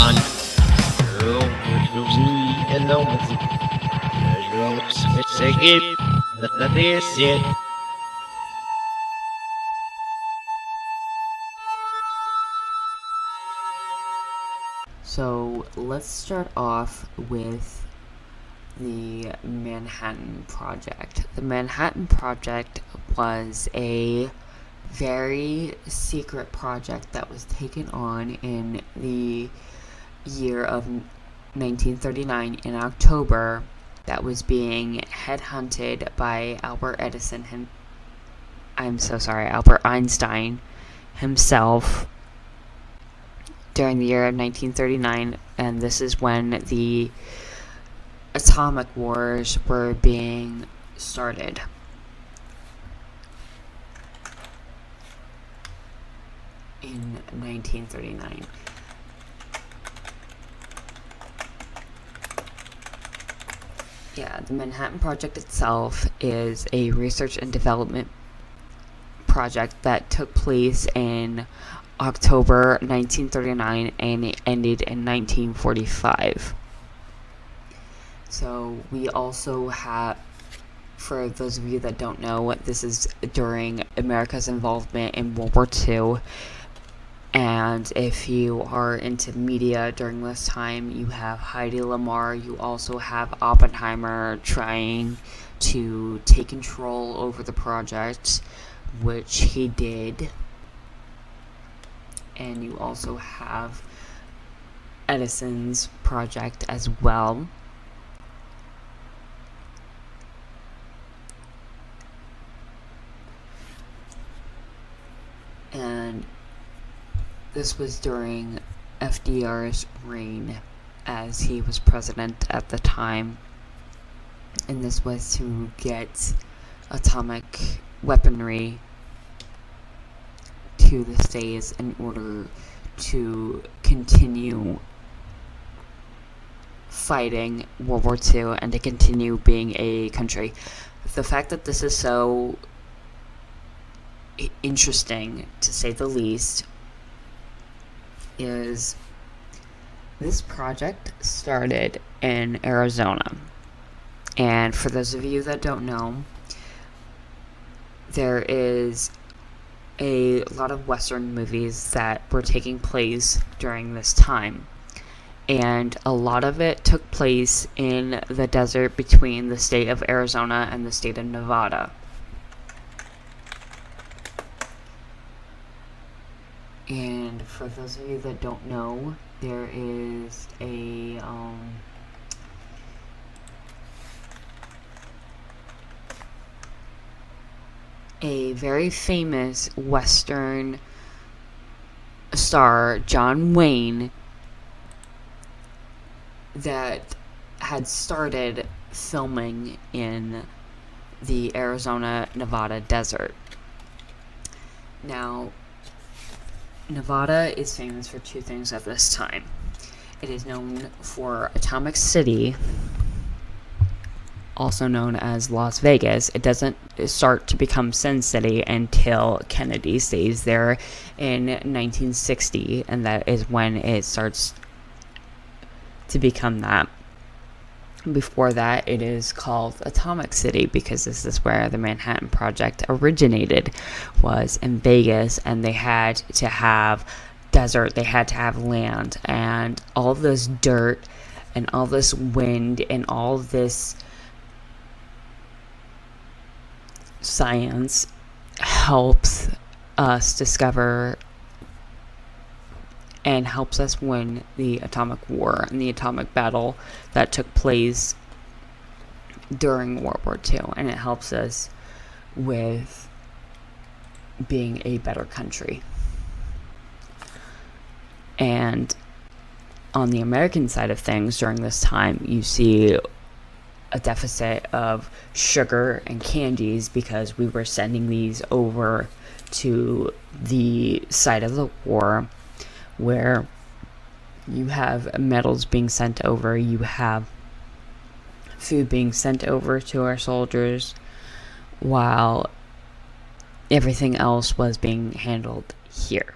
on. So let's start off with the Manhattan Project. The Manhattan Project was a very secret project that was taken on in the year of 1939 in October, that was being headhunted by Albert Einstein himself during the year of 1939, and this is when the atomic wars were being started. In 1939. The Manhattan Project itself is a research and development project that took place in October 1939 and it ended in 1945. So we also have, for those of you that don't know, this is during America's involvement in World War II. And if you are into media during this time, you have Heidi Lamar, you also have Oppenheimer trying to take control over the project, which he did. And you also have Edison's project as well. And this was during FDR's reign as he was president at the time. And this was to get atomic weaponry to the States in order to continue fighting World War II and to continue being a country. The fact that this is so interesting, to say the least, is this project started in Arizona. And for those of you that don't know, there is a lot of Western movies that were taking place during this time. And a lot of it took place in the desert between the state of Arizona and the state of Nevada. And for those of you that don't know, there is a very famous Western star, John Wayne, that had started filming in the Arizona-Nevada desert. Now, Nevada is famous for two things at this time. It is known for Atomic City, also known as Las Vegas. It doesn't start to become Sin City until Kennedy stays there in 1960, and that is when it starts to become that. Before that, it is called Atomic City because this is where the Manhattan Project originated, was in Vegas, and they had to have desert, they had to have land, and all this dirt and all this wind and all this science helps us discover and helps us win the atomic war and the atomic battle that took place during World War II. And it helps us with being a better country. And on the American side of things, during this time, you see a deficit of sugar and candies because we were sending these over to the site of the war, where you have metals being sent over, you have food being sent over to our soldiers, while everything else was being handled here.